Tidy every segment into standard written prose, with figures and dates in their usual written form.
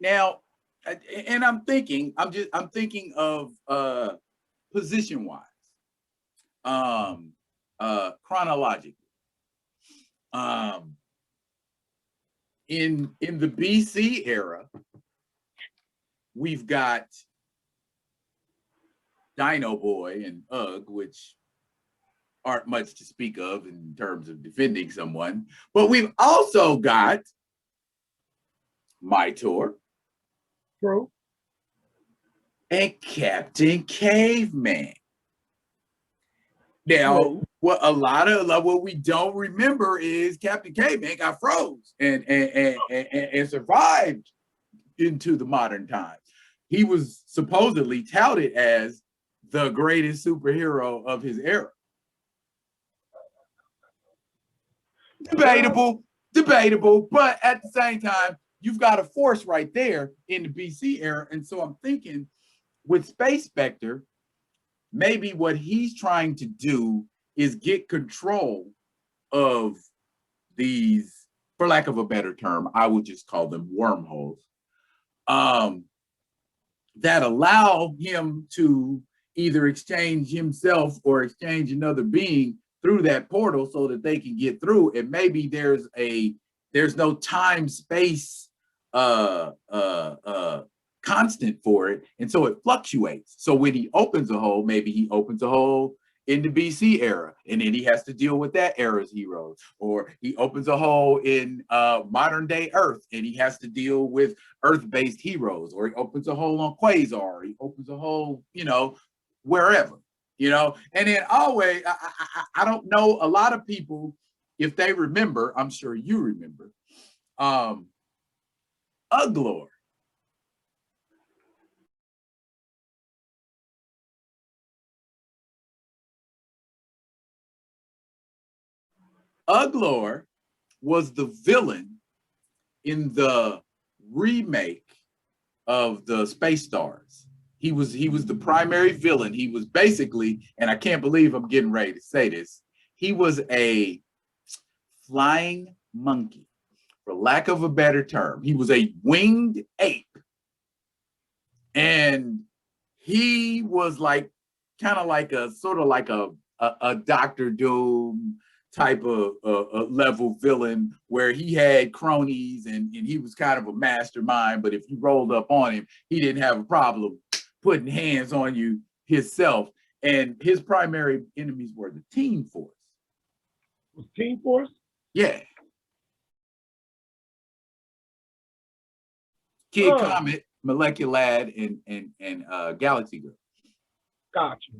Now, and I'm thinking of position wise, chronologically. In the BC era, we've got Dino Boy and Ugg, which aren't much to speak of in terms of defending someone, but we've also got Mytor. True. And Captain Caveman. Now, what we don't remember is Captain Caveman got froze and survived into the modern times. He was supposedly touted as the greatest superhero of his era. Debatable, but at the same time, you've got a force right there in the BC era. And so I'm thinking with Space Spectre, maybe what he's trying to do is get control of these, for lack of a better term, I would just call them wormholes, that allow him to either exchange himself or exchange another being through that portal so that they can get through. And maybe there's no time space constant for it, and so it fluctuates. So when he opens a hole, maybe he opens a hole in the BC era, and then he has to deal with that era's heroes, or he opens a hole in modern day Earth, and he has to deal with Earth-based heroes, or he opens a hole on Quasar, or he opens a hole, wherever, And then always, I don't know a lot of people if they remember. I'm sure you remember, Uglor. Uglor was the villain in the remake of the Space Stars. He was the primary villain. He was basically, and I can't believe I'm getting ready to say this, he was a flying monkey, for lack of a better term. He was a winged ape. And he was like kind of like a sort of like a Dr. Doom type of level villain, where he had cronies and he was kind of a mastermind, but if you rolled up on him, he didn't have a problem putting hands on you himself. And his primary enemies were the Team Force. Team Force? Yeah. Kid Comet, Molecular Lad, and Galaxy Girl. Gotcha.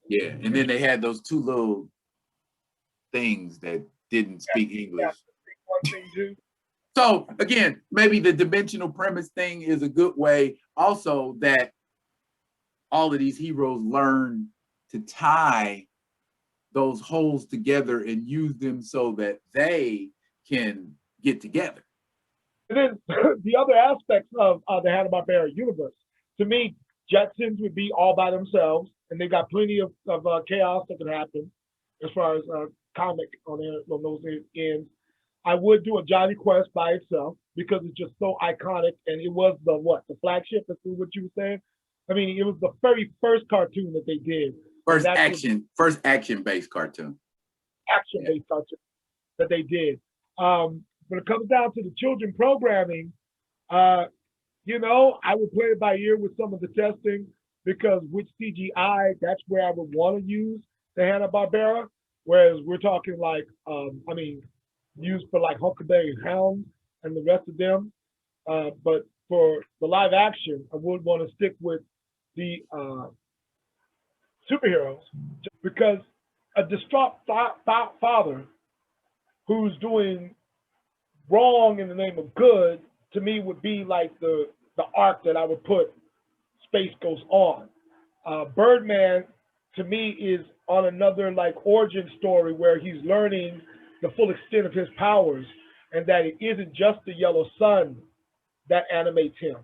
Yeah, and then they had those two little things that didn't speak English. So again, maybe the dimensional premise thing is a good way also that all of these heroes learn to tie those holes together and use them so that they can get together. And then the other aspects of the Hanna-Barbera universe, to me, Jetsons would be all by themselves, and they got plenty of chaos that can happen as far as comic on those ends. I would do a Johnny Quest by itself because it's just so iconic, and it was the flagship. That's what you were saying. I mean, it was the very first cartoon that they did. First action-based cartoon. Action-based cartoon that they did. When it comes down to the children programming, I would play it by ear with some of the testing, because with CGI, that's where I would want to use the Hanna-Barbera. Whereas we're talking like, used for like Huckleberry Hound and the rest of them. But for the live action, I would want to stick with the superheroes, because a distraught father who's doing wrong in the name of good, to me, would be like the arc that I would put Space Ghost on. Birdman, to me, is on another like origin story where he's learning the full extent of his powers, and that it isn't just the yellow sun that animates him.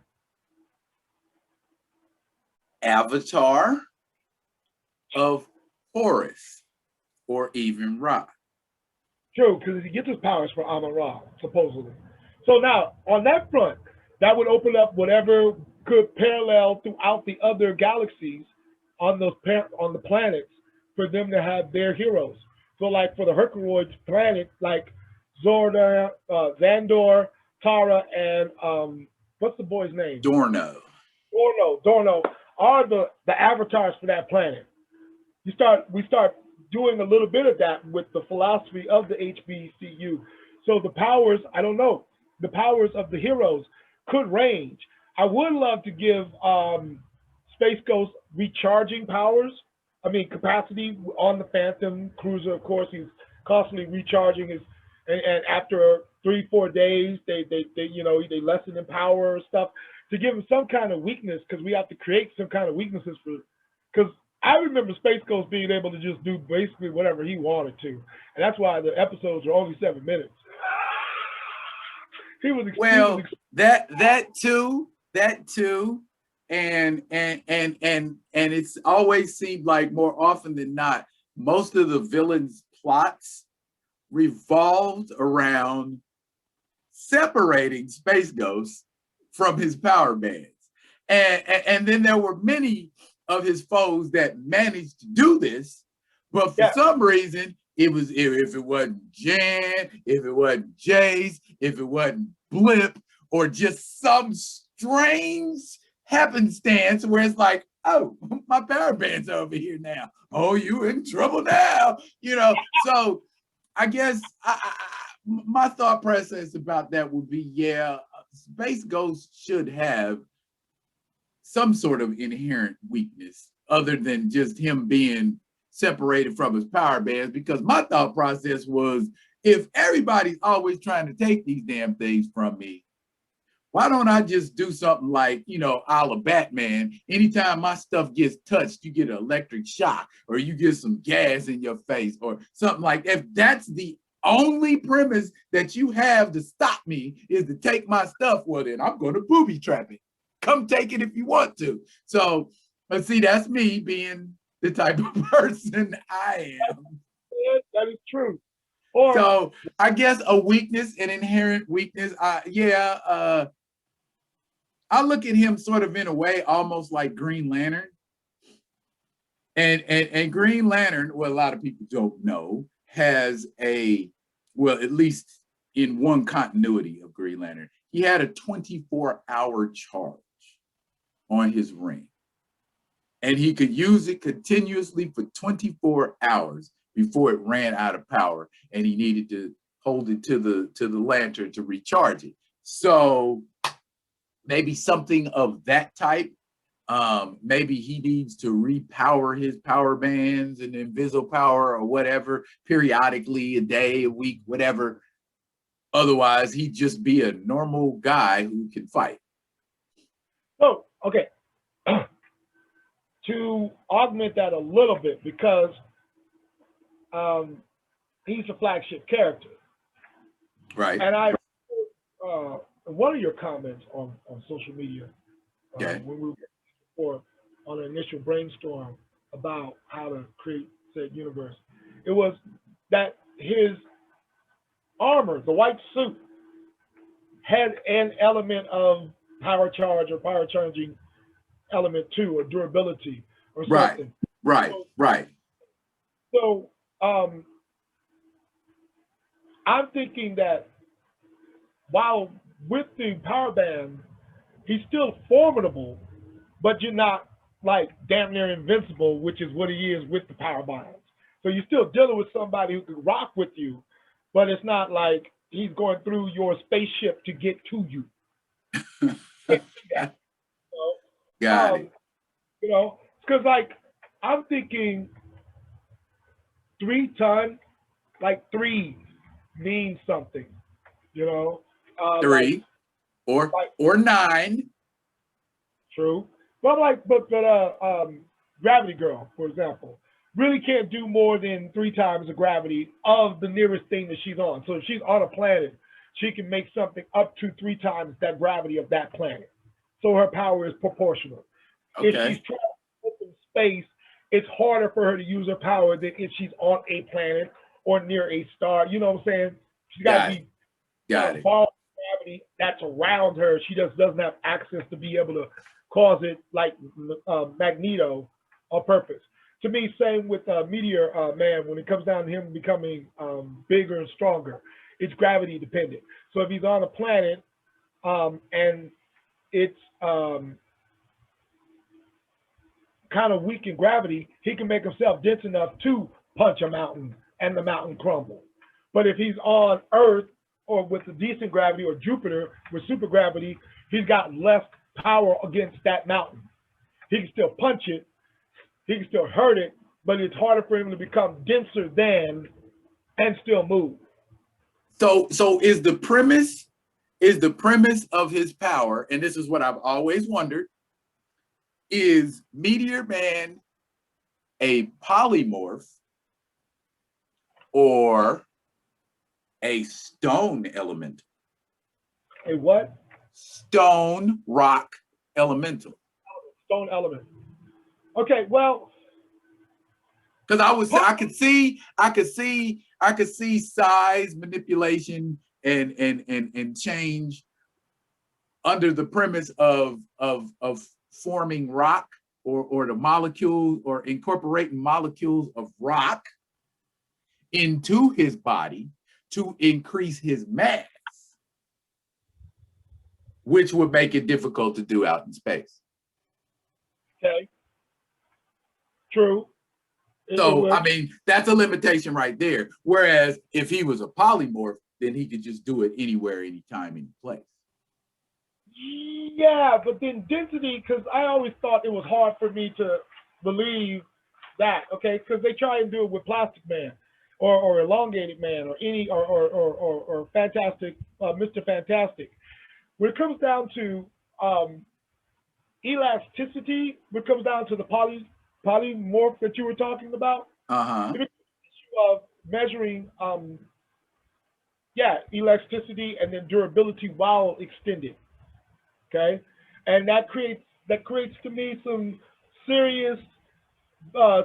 Avatar of Horus, or even Ra. True, because he gets his powers from Amon Ra, supposedly. So now, on that front, that would open up whatever could parallel throughout the other galaxies on on the planets for them to have their heroes. So like for the Herculoid planet, like Zorda, Xandor, Tara, and what's the boy's name? Dorno. Dorno are the avatars for that planet. We start doing a little bit of that with the philosophy of the HBCU. So the powers, I don't know, the powers of the heroes could range. I would love to give Space Ghost recharging powers. I mean, capacity on the Phantom Cruiser. Of course, he's constantly recharging his, and after 3-4 days, they lessen in power or stuff to give him some kind of weakness, because we have to create some kind of weaknesses for. Because I remember Space Ghost being able to just do basically whatever he wanted to, and that's why the episodes are only 7 minutes. That too, and it's always seemed like more often than not, most of the villains' plots revolved around separating Space Ghost from his power bands, and then there were many of his foes that managed to do this, but for some reason, if it wasn't Jan, if it wasn't Jace, if it wasn't Blip, or just some strange happenstance where it's like, oh, my power band's over here now. Oh, you in trouble now, So I guess my thought process about that would be, Space Ghost should have some sort of inherent weakness other than just him being separated from his power bands, because my thought process was, if everybody's always trying to take these damn things from me, why don't I just do something like, a la Batman? Anytime my stuff gets touched, you get an electric shock, or you get some gas in your face, or something like that. If that's the only premise that you have to stop me is to take my stuff, well, then I'm going to booby trap it. Come take it if you want to. So, let's see, that's me being the type of person I am. That is true. So I guess a weakness, an inherent weakness. I look at him sort of in a way almost like Green Lantern. And Green Lantern, well, a lot of people don't know, has at least in one continuity of Green Lantern, he had a 24-hour charge on his ring. And he could use it continuously for 24 hours before it ran out of power, and he needed to hold it to the lantern to recharge it. So maybe something of that type. Maybe he needs to repower his power bands and invisible power or whatever periodically, a day, a week, whatever. Otherwise, he'd just be a normal guy who can fight. Oh, okay. To augment that a little bit, because he's a flagship character. Right. And I one of your comments on social media when we were on an initial brainstorm about how to create said universe, it was that his armor, the white suit, had an element of power charge or power charging element too, or durability or something. Right. So I'm thinking that while with the power band, he's still formidable, but you're not like damn near invincible, which is what he is with the power bands. So you're still dealing with somebody who can rock with you, but it's not like he's going through your spaceship to get to you. Got it. Because like I'm thinking 3 ton, like 3 means something, 3 or 9. True, but Gravity Girl, for example, really can't do more than 3 times the gravity of the nearest thing that she's on. So if she's on a planet, she can make something up to 3 times that gravity of that planet. So her power is proportional. Okay. If she's trying to open space, it's harder for her to use her power than if she's on a planet or near a star. You know what I'm saying? She's got to be got it. Ball gravity that's around her. She just doesn't have access to be able to cause it like Magneto on purpose. To me, same with Meteor Man. When it comes down to him becoming bigger and stronger, it's gravity dependent. So if he's on a planet and it's kind of weak in gravity, he can make himself dense enough to punch a mountain and the mountain crumble. But if he's on Earth or with a decent gravity, or Jupiter with super gravity, he's got less power against that mountain. He can still punch it, he can still hurt it, but it's harder for him to become denser than and still move. So is the premise of his power, and this is what I've always wondered, is Meteor Man a polymorph or a stone elemental? A what? Stone rock elemental. Stone element. Okay, well, because I could see size manipulation and change under the premise of forming rock or the molecule or incorporating molecules of rock into his body to increase his mass, which would make it difficult to do out in space. Okay. True. So, I mean, that's a limitation right there. Whereas if he was a polymorph, then he could just do it anywhere, anytime, any place. Yeah, but then density, because I always thought it was hard for me to believe that, okay? Because they try and do it with Plastic Man or Elongated Man or any or Fantastic, Mr. Fantastic. When it comes down to elasticity, when it comes down to the polymorph that you were talking about, Uh-huh. it's an issue of measuring elasticity and then durability while extended. Okay, and that creates to me some serious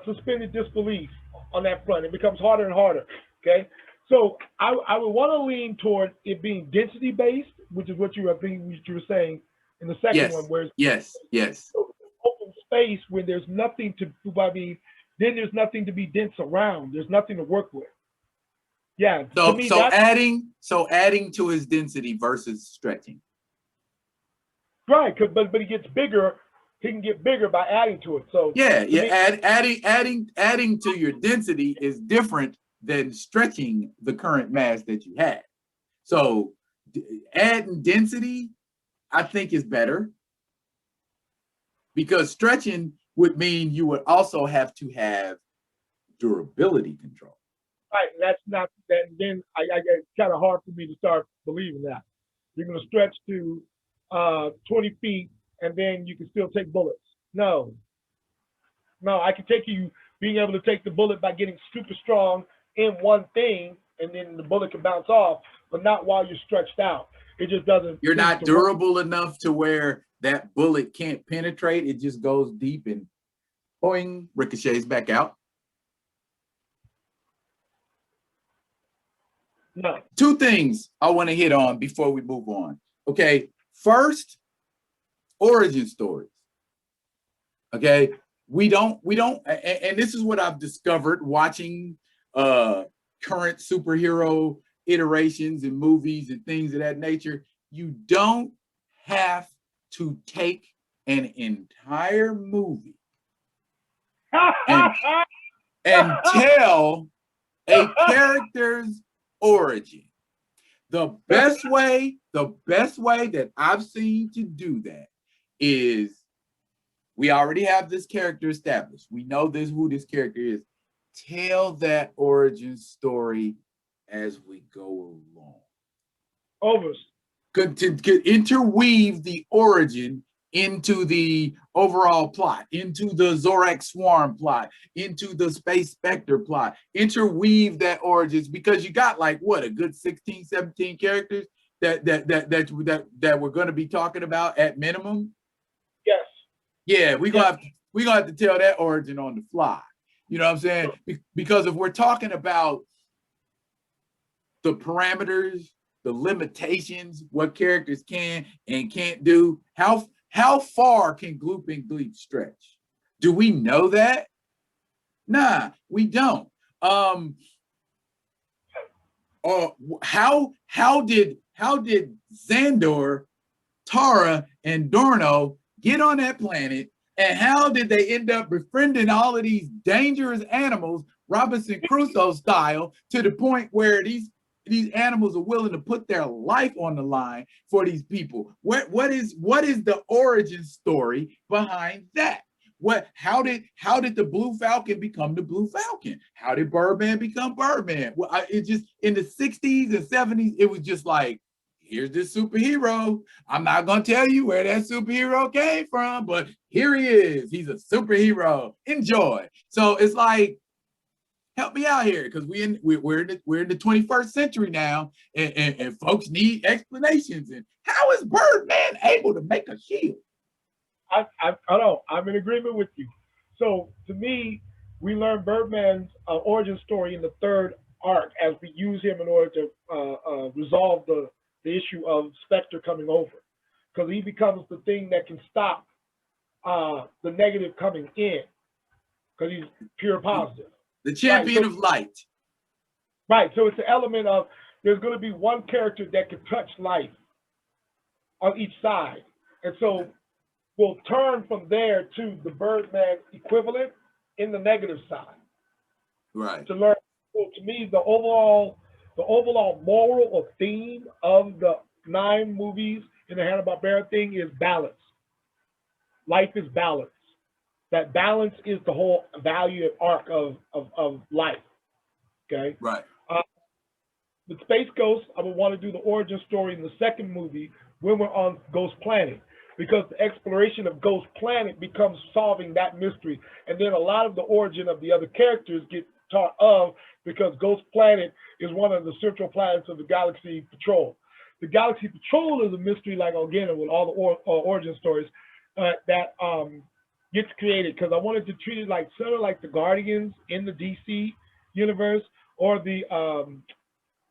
suspended disbelief on that front. It becomes harder and harder. Okay, so I would want to lean toward it being density based, which is what you were saying in the second one, where yes. open space when there's nothing to then there's nothing to be dense around. There's nothing to work with. Yeah. So to me, adding to his density versus stretching. Right, but he gets bigger. He can get bigger by adding to it. So adding to your density is different than stretching the current mass that you had. So adding density, I think, is better, because stretching would mean you would also have to have durability control. Right, that's not that. Then it's kind of hard for me to start believing that you're going to stretch to 20 feet and then you can still take bullets. No, I can take you being able to take the bullet by getting super strong in one thing, and then the bullet can bounce off, but not while you're stretched out. It just doesn't. You're not durable enough to where that bullet can't penetrate. It just goes deep and boing, ricochets back out. No. Two things I want to hit on before we move on. Okay. First, origin stories. Okay, we don't, and this is what I've discovered watching current superhero iterations and movies and things of that nature. You don't have to take an entire movie and tell a character's origin. The best way that I've seen to do that is, we already have this character established. We know who this character is. Tell that origin story as we go along. To interweave the origin into the overall plot, into the Zorak Swarm plot, into the Space Spectre plot. Interweave that origins, because you got like what, a good 16, 17 characters that we're going to be talking about at minimum. Yes. Yeah, we're gonna have to tell that origin on the fly. You know what I'm saying? Because if we're talking about the parameters the limitations, what characters can and can't do. How far can Gloop and Gleep stretch? Do we know that? Nah, we don't. How did Xandor, Tara, and Dorno get on that planet, and how did they end up befriending all of these dangerous animals, Robinson Crusoe style, to the point where these animals are willing to put their life on the line for these people? What is the origin story behind that? How did the Blue Falcon become the Blue Falcon? How did Birdman become Birdman? Well, it just, in the 60s and 70s, it was just like, here's this superhero. I'm not gonna tell you where that superhero came from, but here he is. He's a superhero. Enjoy. So it's like, help me out here, because we're in the 21st century now, and folks need explanations. And how is Birdman able to make a shield? I know, I'm in agreement with you. So to me, we learn Birdman's origin story in the third arc, as we use him in order to resolve the issue of Spectre coming over, because he becomes the thing that can stop the negative coming in, because he's pure positive. The champion of light. Right. So it's the element of, there's going to be one character that can touch life on each side, and so we'll turn from there to the Birdman equivalent in the negative side. Right. To learn. So to me, the overall moral or theme of the 9 movies in the Hanna-Barbera thing is balance. Life is balance. That balance is the whole value and arc of life. Okay? Right. With Space Ghost, I would want to do the origin story in the second movie when we're on Ghost Planet, because the exploration of Ghost Planet becomes solving that mystery. And then a lot of the origin of the other characters get taught of, because Ghost Planet is one of the central planets of the Galaxy Patrol. The Galaxy Patrol is a mystery, like, again, with all the origin stories that gets created, because I wanted to treat it like sort of like the Guardians in the DC universe, or the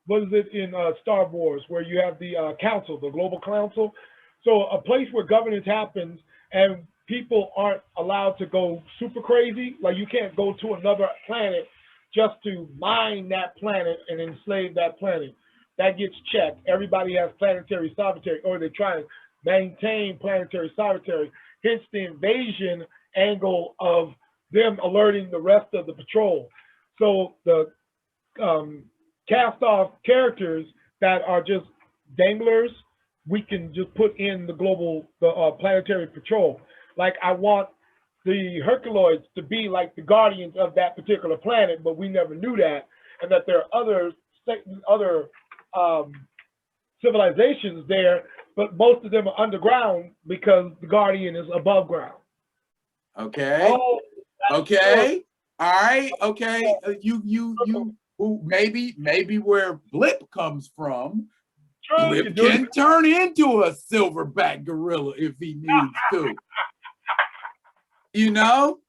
what is it in Star Wars, where you have the council, the global council. So a place where governance happens and people aren't allowed to go super crazy. Like, you can't go to another planet just to mine that planet and enslave that planet. That gets checked. Everybody has planetary sovereignty, or they try and maintain planetary sovereignty. Hence the invasion angle of them alerting the rest of the patrol. So the cast off characters that are just danglers, we can just put in the planetary patrol. Like, I want the Herculoids to be like the guardians of that particular planet, but we never knew that, and that there are other civilizations there, but most of them are underground because the Guardian is above ground. Okay. Oh, okay. All right. Okay. Maybe where Blip comes from, Blip can turn into a silverback gorilla if he needs to. You know?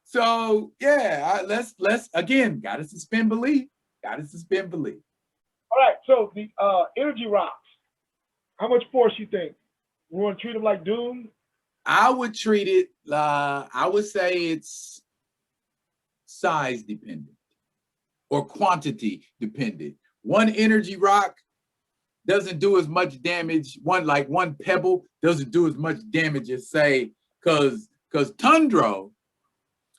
So yeah, let's again, gotta suspend belief. Gotta suspend belief. All right, so the energy rocks, how much force you think? We want to treat them like Doom? I would treat it, I would say it's size dependent or quantity dependent. One energy rock doesn't do as much damage. One pebble doesn't do as much damage as, say, because Tundro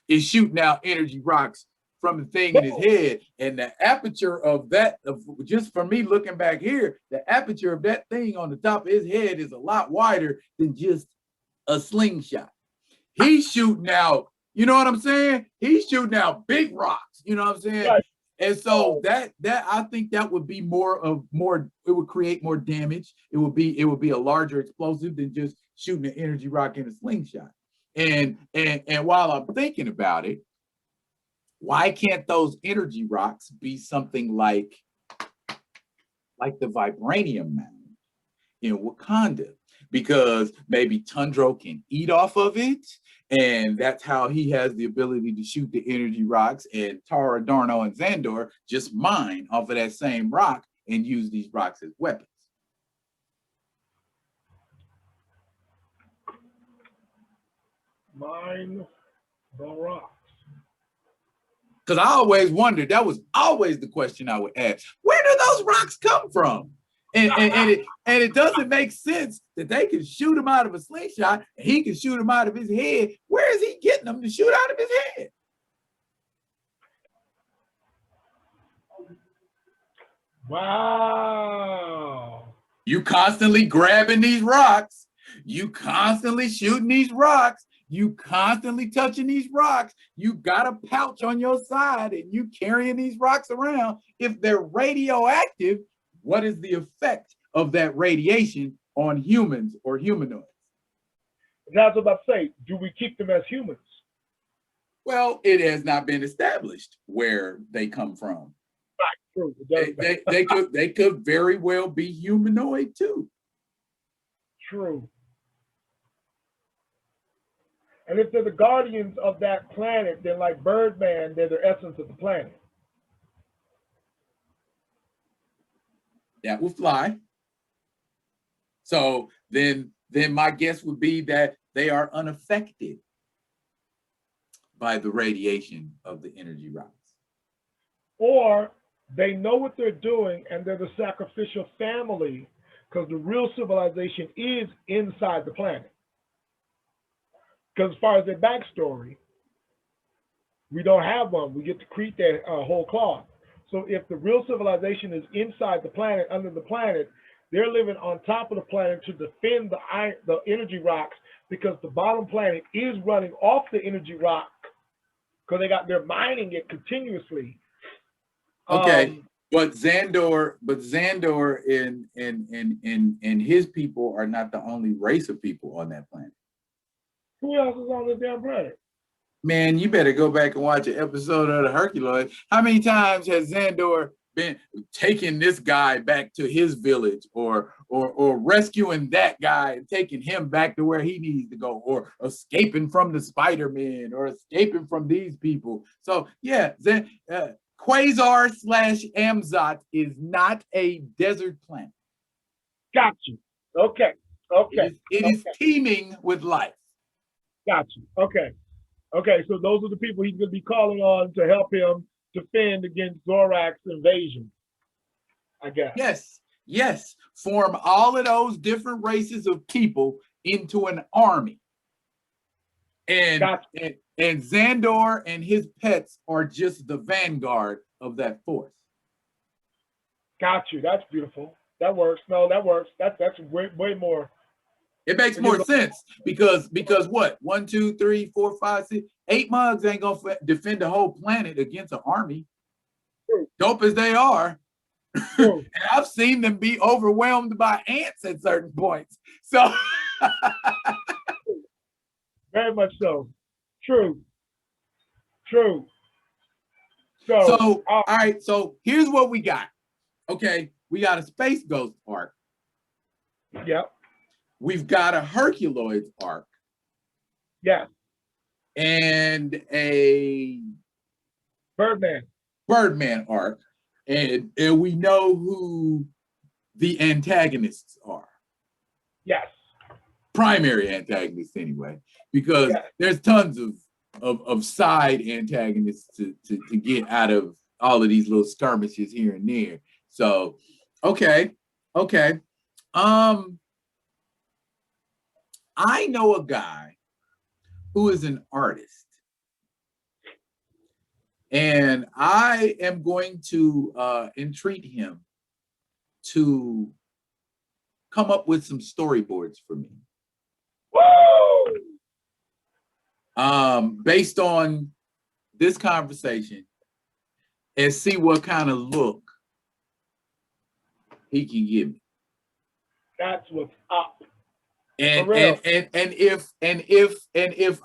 is shooting out energy rocks from the thing in his head, and the aperture of that, just for me looking back here, the aperture of that thing on the top of his head is a lot wider than just a slingshot. He's shooting out, you know what I'm saying? He's shooting out big rocks, you know what I'm saying? Right. And so that I think that would be it would create more damage. It would be a larger explosive than just shooting an energy rock in a slingshot. And while I'm thinking about it, why can't those energy rocks be something like the vibranium mound in Wakanda? Because maybe Tundro can eat off of it, and that's how he has the ability to shoot the energy rocks, and Tara, Darno, and Xandor just mine off of that same rock and use these rocks as weapons. Mine the rocks. Because I always wondered, that was always the question I would ask. Where do those rocks come from? And it doesn't make sense that they can shoot them out of a slingshot and he can shoot them out of his head. Where is he getting them to shoot out of his head? Wow. You constantly grabbing these rocks. You constantly shooting these rocks. You constantly touching these rocks. You got a pouch on your side and you carrying these rocks around. If they're radioactive, what is the effect of that radiation on humans or humanoids? That's what I say. Do we keep them as humans? Well, it has not been established where they come from. Right, true. They could very well be humanoid too. True. And if they're the guardians of that planet, then like Birdman, they're the essence of the planet. That will fly. So then my guess would be that they are unaffected by the radiation of the energy rocks. Or they know what they're doing and they're the sacrificial family because the real civilization is inside the planet. Because as far as their backstory, we don't have one. We get to create that whole cloth. So if the real civilization is inside the planet, under the planet, they're living on top of the planet to defend the energy rocks because the bottom planet is running off the energy rock because they're mining it continuously. Okay, but Xandor and his people are not the only race of people on that planet. Who else is on this damn planet? Man, you better go back and watch an episode of the Herculoid. How many times has Xandor been taking this guy back to his village or rescuing that guy and taking him back to where he needs to go, or escaping from the Spider-Man or escaping from these people? So yeah, Quasar / Amzot is not a desert planet. Got you. Okay. It is teeming with life. Got you. Okay. So those are the people he's going to be calling on to help him defend against Zorak's invasion, I guess. Yes. Form all of those different races of people into an army. And Xandor and his pets are just the vanguard of that force. Got you. That's beautiful. That works. No, that works. That's way more. It makes more sense because what? 1, 2, 3, 4, 5, 6, 8 mugs ain't gonna defend the whole planet against an army. True. Dope as they are. And I've seen them be overwhelmed by ants at certain points. So very much so. True. So all right, so here's what we got. Okay, we got a Space Ghost arc. Yep. We've got a Herculoids arc. Yes. And a Birdman arc. And we know who the antagonists are. Yes. Primary antagonists anyway, because there's tons of side antagonists to get out of all of these little skirmishes here and there. So, okay. I know a guy who is an artist, and I am going to entreat him to come up with some storyboards for me. Woo! Based on this conversation, and see what kind of look he can give me. That's what's up. And if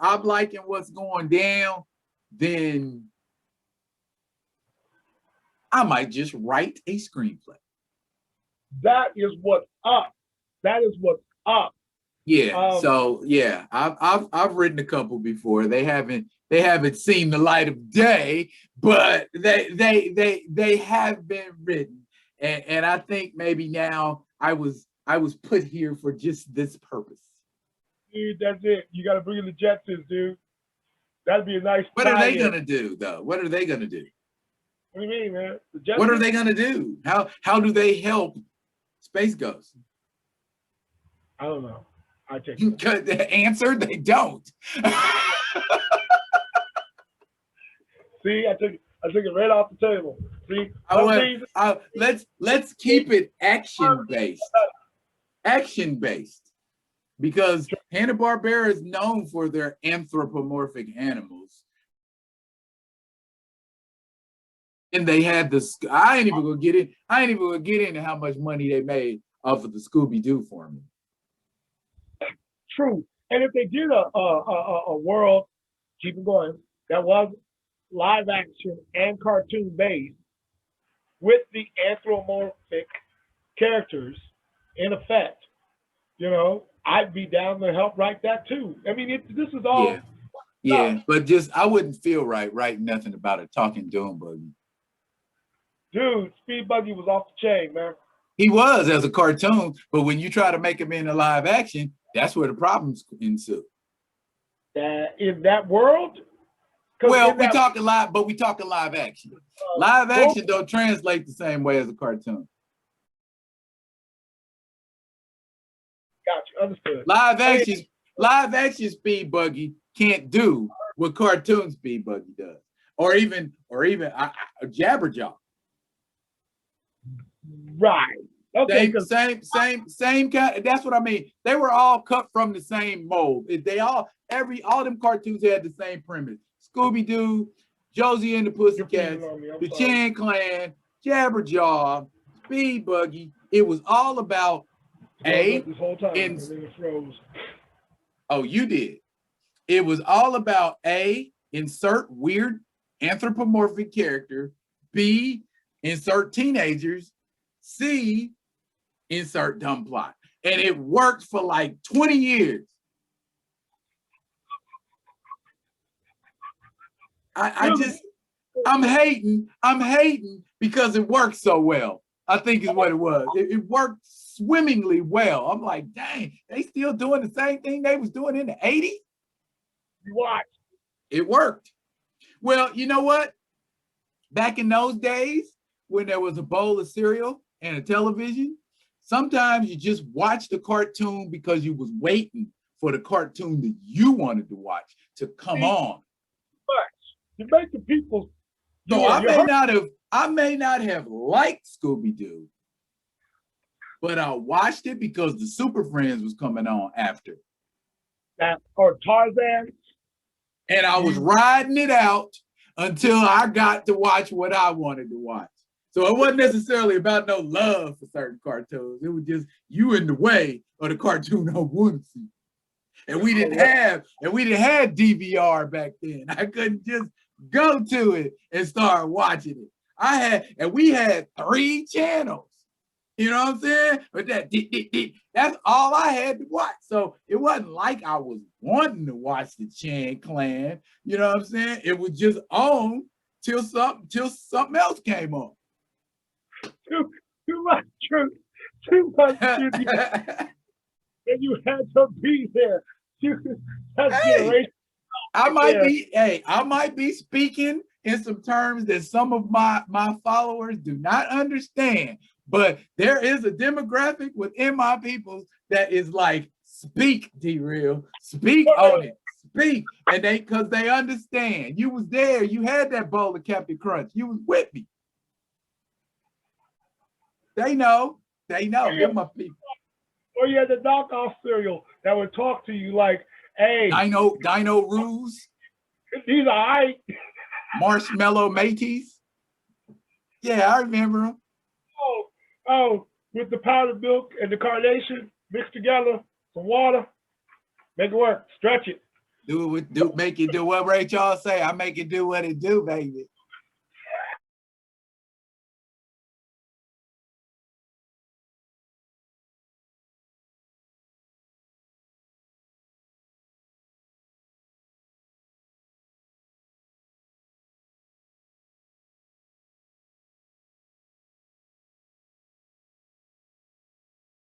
I'm liking what's going down, then I might just write a screenplay. That is what's up. Yeah. So yeah, I've written a couple before. They haven't seen the light of day, but they have been written, and I think maybe now I was put here for just this purpose. dude. That's it. You got to bring in the Jetsons, dude. That'd be a nice. What are they gonna do though? What are they gonna do? What do you mean, man? What are they gonna do? How do they help Space Ghost? I don't know. I take the answer, they don't. See, I took it right off the table. See, let's keep it action based, because Hanna-Barbera is known for their anthropomorphic animals, and they had this. I ain't even gonna get into how much money they made off of the Scooby-Doo formula. True, and if they did a world, keep it going, that was live action and cartoon based with the anthropomorphic characters in effect, you know, I'd be down to help write that too. I mean, this is all. Yeah, but just I wouldn't feel right writing nothing about a talking Doom Buggy. Dude, Speed Buggy was off the chain, man. He was as a cartoon, but when you try to make him into live action, that's where the problems ensue. In that world? Well, we talking live action. Live action don't translate the same way as a cartoon. Got you, understood. Live action Speed Buggy can't do what cartoon Speed Buggy does, or even Jabberjaw. Right. Okay. Same kind. That's what I mean. They were all cut from the same mold. All them cartoons had the same premise. Scooby-Doo, Josie and the Pussycats, the Chan Clan, Jabberjaw, Speed Buggy. It was all about this whole time. Oh, you did. It was all about insert weird anthropomorphic character, B, insert teenagers, C, insert dumb plot. And it worked for like 20 years. I'm hating because it worked so well. I think is what it was. It worked swimmingly well. I'm like, dang, they still doing the same thing they was doing in the 80s? You watch. It worked. Well, you know what? Back in those days, when there was a bowl of cereal and a television, sometimes you just watched the cartoon because you was waiting for the cartoon that you wanted to watch to come on. You make the people. So I may not have liked Scooby-Doo, but I watched it because the Super Friends was coming on after. Or Tarzan. And I was riding it out until I got to watch what I wanted to watch. So it wasn't necessarily about no love for certain cartoons. It was just you in the way of the cartoon I want to see. And we didn't have DVR back then. I couldn't just go to it and start watching it. We had 3 channels. You know what I'm saying? But that's all I had to watch. So it wasn't like I was wanting to watch the Chan Clan. You know what I'm saying? It was just on till something else came on. Too much truth. Too much truth. And you had to be there. I might be speaking in some terms that some of my followers do not understand, but there is a demographic within my people that is like, speak, D-Real, speak on it, speak, and because they understand. You was there, you had that bowl of Captain Crunch, you was with me. They know, they're my people. Or you had the knockoff cereal that would talk to you like, hey. Dino Ruse. These are Marshmallow Mateys. Yeah, I remember them. Oh, with the powdered milk and the carnation mixed together, some water, make it work, stretch it. Make it do what Ray Charles say. I make it do what it do, baby.